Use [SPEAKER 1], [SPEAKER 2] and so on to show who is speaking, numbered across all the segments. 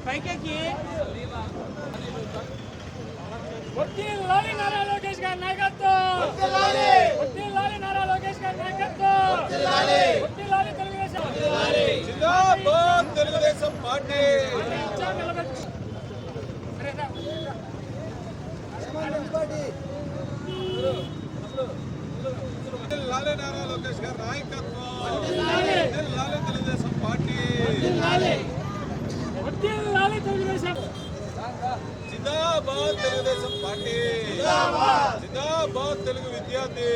[SPEAKER 1] పైకెక్కి వర్ధిల్లాలి నారా లోకేష్ గారి నాయకత్వం, వర్ధిల్లాలి నారా లోకేష్ గారి నాయకత్వం, వర్ధిల్లాలి తెలుగుదేశం,
[SPEAKER 2] జిందాబాద్ తెలుగుదేశం పార్టీ. వర్ధిల్లాలి నారా లోకేష్ గారి నాయకత్వం, వర్ధిల్లాలి తెలుగుదేశం పార్టీ,
[SPEAKER 1] వర్ధిల్లాలి తెలుగుదేశం.
[SPEAKER 2] జిందాబాద్ తెలుగుదేశం పార్టీ, జిందాబాద్ తెలుగు విద్యార్థి.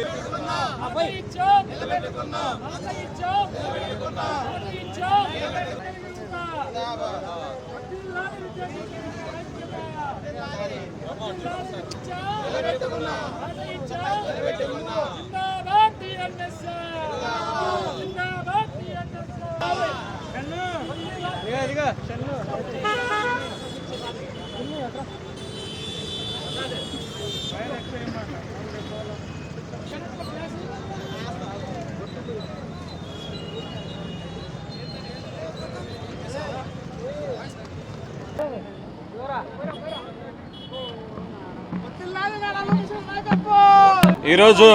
[SPEAKER 2] ఈరోజు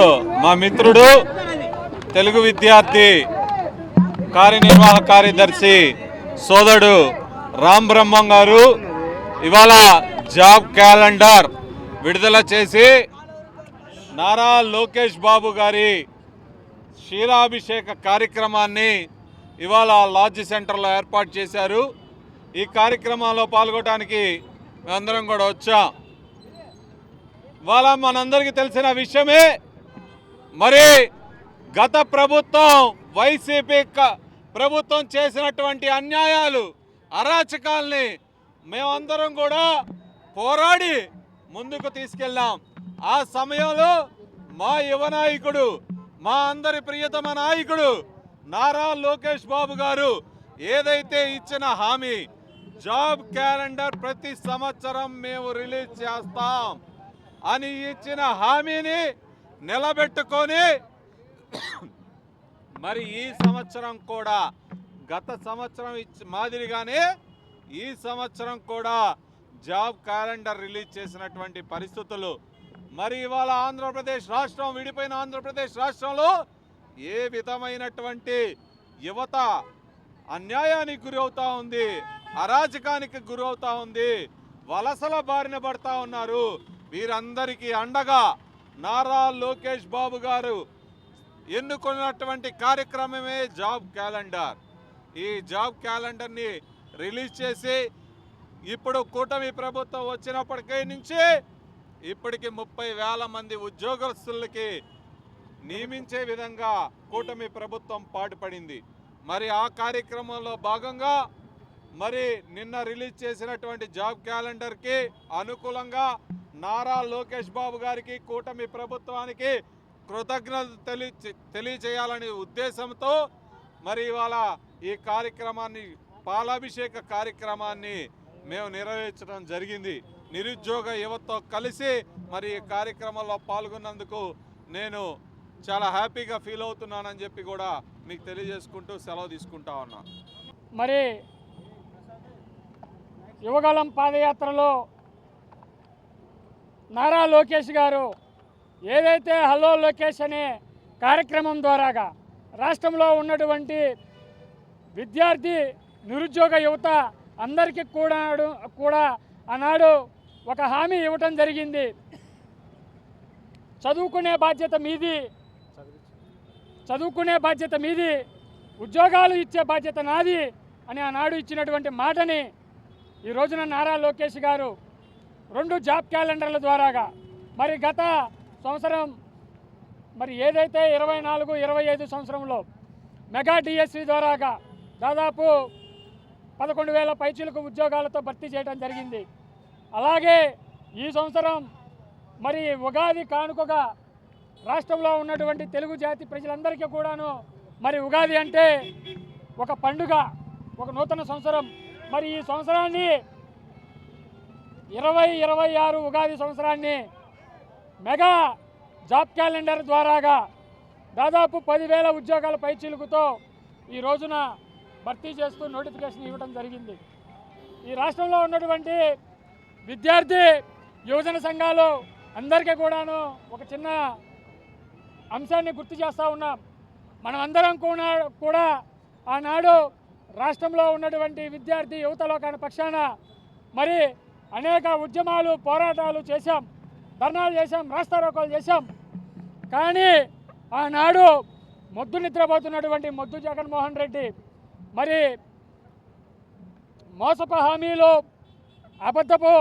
[SPEAKER 2] మా మిత్రుడు తెలుగు విద్యార్థి కార్యనిర్వాహక కార్యదర్శి సోదరుడు రామ్ బ్రహ్మం గారు ఇవాళ జాబ్ క్యాలెండర్ విడుదల చేసి నారా లోకేష్ బాబు గారి క్షీరాభిషేక కార్యక్రమాన్ని ఇవాళ లాడ్జ్ సెంటర్లో ఏర్పాటు చేశారు. ఈ కార్యక్రమంలో పాల్గొనడానికి మేమందరం కూడా వచ్చాం. ఇవాళ మనందరికీ తెలిసిన విషయమే, మరి గత ప్రభుత్వం వైసీపీ ప్రభుత్వం చేసినటువంటి అన్యాయాలు, అరాచకాల్ని మేమందరం కూడా పోరాడి ముందుకు తీసుకెళ్ళాం. ఆ సమయంలో మా యువ నాయకుడు, మా అందరి ప్రియతమ నాయకుడు నారా లోకేష్ బాబు గారు ఏదైతే ఇచ్చిన హామీ, జాబ్ క్యాలెండర్ ప్రతి సంవత్సరం మేము రిలీజ్ చేస్తాం అని ఇచ్చిన హామీని నిలబెట్టుకొని మరి ఈ సంవత్సరం కూడా గత సంవత్సరం మాదిరిగానే ఈ సంవత్సరం కూడా జాబ్ క్యాలెండర్ రిలీజ్ చేసినటువంటి పరిస్థితులు. మరి ఇవాళ ఆంధ్రప్రదేశ్ రాష్ట్రం, విడిపోయిన ఆంధ్రప్రదేశ్ రాష్ట్రంలో ఏ విధమైనటువంటి యువత అన్యాయానికి గురవుతా ఉంది, అరాజకానికి గురవుతా ఉంది, వలసల బారిన పడతా ఉన్నారు. వీరందరికీ అండగా నారా లోకేష్ బాబు గారు ఎన్నుకున్నటువంటి కార్యక్రమమే జాబ్ క్యాలెండర్. ఈ జాబ్ క్యాలెండర్ని రిలీజ్ చేసి ఇప్పుడు కూటమి ప్రభుత్వం వచ్చినప్పటికీ నుంచి ఇప్పటికి 30,000 మంది ఉద్యోగస్తులకి నియమించే విధంగా కూటమి ప్రభుత్వం పాటుపడింది. మరి ఆ కార్యక్రమంలో భాగంగా మరి నిన్న రిలీజ్ చేసినటువంటి జాబ్ క్యాలెండర్కి అనుకూలంగా నారా లోకేష్ బాబు గారికి, కూటమి ప్రభుత్వానికి కృతజ్ఞతలు తెలియజేయాలనే ఉద్దేశంతో మరి ఇవాళ ఈ కార్యక్రమాన్ని, పాలాభిషేక కార్యక్రమాన్ని మేము నిర్వహించడం జరిగింది. నిరుద్యోగ యువతతో కలిసి మరి ఈ కార్యక్రమంలో పాల్గొన్నందుకు నేను చాలా హ్యాపీగా ఫీల్ అవుతున్నానని చెప్పి కూడా మీకు తెలియజేసుకుంటూ సెలవు తీసుకుంటా ఉన్నా.
[SPEAKER 1] మరి యువగళం పాదయాత్రలో నారా లోకేష్ గారు ఏదైతే హలో లోకేష్ అనే కార్యక్రమం ద్వారాగా రాష్ట్రంలో ఉన్నటువంటి విద్యార్థి, నిరుద్యోగ యువత అందరికీ కూడా ఆనాడు ఒక హామీ ఇవ్వటం జరిగింది. చదువుకునే బాధ్యత మీది, ఉద్యోగాలు ఇచ్చే బాధ్యత నాది అని ఆనాడు ఇచ్చినటువంటి మాటని ఈ రోజున నారా లోకేష్ గారు 2 జాబ్ క్యాలెండర్ల ద్వారాగా మరి గత సంవత్సరం మరి ఏదైతే 24-25 సంవత్సరంలో మెగా డిఎస్సి ద్వారాగా దాదాపు 11,000 పైచిలకు ఉద్యోగాలతో భర్తీ చేయడం జరిగింది. అలాగే ఈ సంవత్సరం మరి ఉగాది కానుకగా రాష్ట్రంలో ఉన్నటువంటి తెలుగు జాతి ప్రజలందరికీ కూడాను మరి ఉగాది అంటే ఒక పండుగ, ఒక నూతన సంవత్సరం. మరి ఈ సంవత్సరాన్ని 2026 ఉగాది సంవత్సరాన్ని మెగా జాబ్ క్యాలెండర్ ద్వారాగా దాదాపు 10,000 ఉద్యోగాల పైచిలుకుతో ఈ రోజున భర్తీ చేస్తూ నోటిఫికేషన్ ఇవ్వడం జరిగింది. ఈ రాష్ట్రంలో ఉన్నటువంటి విద్యార్థి యువజన సంఘాలు అందరికీ కూడాను ఒక చిన్న అంశాన్ని గుర్తు చేస్తూ ఉన్నాం. మనమందరం కూడా ఆనాడు రాష్ట్రంలో ఉన్నటువంటి విద్యార్థి యువతలోకాని పక్షాన మరి అనేక ఉద్యమాలు పోరాటాలు చేశాం, ధర్నాలు చేశాం, రాస్తారోకోలు చేశాం. కానీ ఆనాడు మొద్దు నిద్రపోతున్నటువంటి మొద్దు జగన్మోహన్ రెడ్డి మరి మోసపు హామీలు అబద్ధపు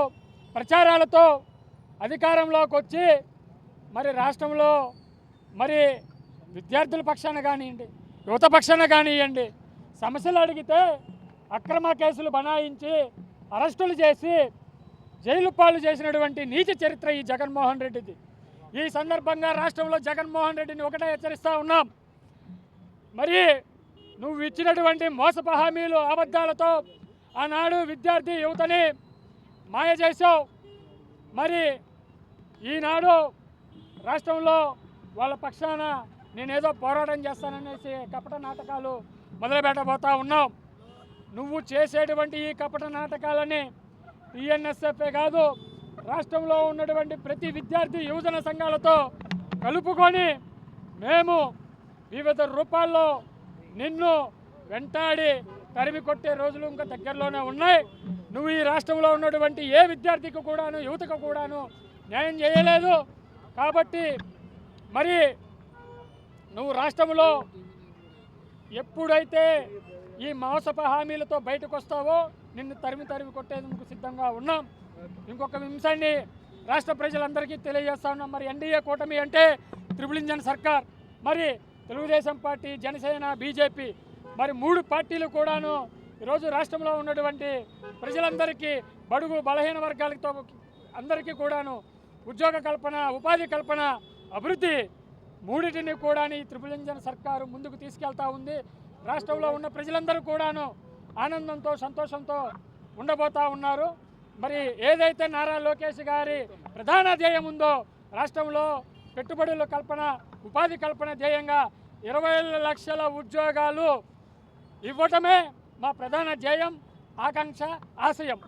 [SPEAKER 1] ప్రచారాలతో అధికారంలోకి వచ్చి మరి రాష్ట్రంలో మరి విద్యార్థుల పక్షాన కానివ్వండి, యువత పక్షాన కానివ్వండి, సమస్యలు అడిగితే అక్రమ కేసులు బనాయించి అరెస్టులు చేసి జైలు పాలు చేసినటువంటి నీచ చరిత్ర ఈ జగన్మోహన్ రెడ్డిది. ఈ సందర్భంగా రాష్ట్రంలో జగన్మోహన్ రెడ్డిని ఒకటే హెచ్చరిస్తూ ఉన్నాం. మరి నువ్వు ఇచ్చినటువంటి మోసపు హామీలు అబద్ధాలతో ఆనాడు విద్యార్థి యువతని మాయ చేశావు. మరి ఈనాడు రాష్ట్రంలో వాళ్ళ పక్షాన నేనేదో పోరాటం చేస్తాననేసి కపట నాటకాలు మొదలుపెట్టబోతా ఉన్నాం. నువ్వు చేసేటువంటి ఈ కపట నాటకాలని టీఎన్ఎస్ఎఫ్ఏ కాదు, రాష్ట్రంలో ఉన్నటువంటి ప్రతి విద్యార్థి యువజన సంఘాలతో కలుపుకొని మేము వివిధ రూపాల్లో నిన్ను వెంటాడి తరిమి కొట్టే రోజులు ఇంకా దగ్గరలోనే ఉన్నాయి. నువ్వు ఈ రాష్ట్రంలో ఉన్నటువంటి ఏ విద్యార్థికి కూడాను, యువతకు కూడాను న్యాయం చేయలేదు. కాబట్టి మరి నువ్వు రాష్ట్రంలో ఎప్పుడైతే ఈ మోసపు హామీలతో బయటకు వస్తావో నిన్ను తరిమి కొట్టేందుకు సిద్ధంగా ఉన్నాం. ఇంకొక అంశాన్ని రాష్ట్ర ప్రజలందరికీ తెలియజేస్తా ఉన్నాం. మరి ఎన్డీఏ కూటమి అంటే ట్రిపుల్ ఇంజన్ సర్కార్. మరి తెలుగుదేశం పార్టీ, జనసేన, బీజేపీ మరి 3 పార్టీలు కూడాను ఈరోజు రాష్ట్రంలో ఉన్నటువంటి ప్రజలందరికీ, బడుగు బలహీన వర్గాలతో అందరికీ కూడాను ఉద్యోగ కల్పన, ఉపాధి కల్పన, అభివృద్ధి మూడింటిని కూడా ఈ ట్రిపుల్ ఇంజన్ సర్కారు ముందుకు తీసుకెళ్తా ఉంది. రాష్ట్రంలో ఉన్న ప్రజలందరూ కూడాను ఆనందంతో, సంతోషంతో ఉండబోతా ఉన్నారు. మరి ఏదైతే నారా లోకేష్ గారి ప్రధాన ధ్యేయం ఉందో రాష్ట్రంలో పెట్టుబడుల కల్పన, ఉపాధి కల్పన ధ్యేయంగా 20 లక్షల ఉద్యోగాలు ఇవ్వటమే మా ప్రధాన ధ్యేయం, ఆకాంక్ష, ఆశయం.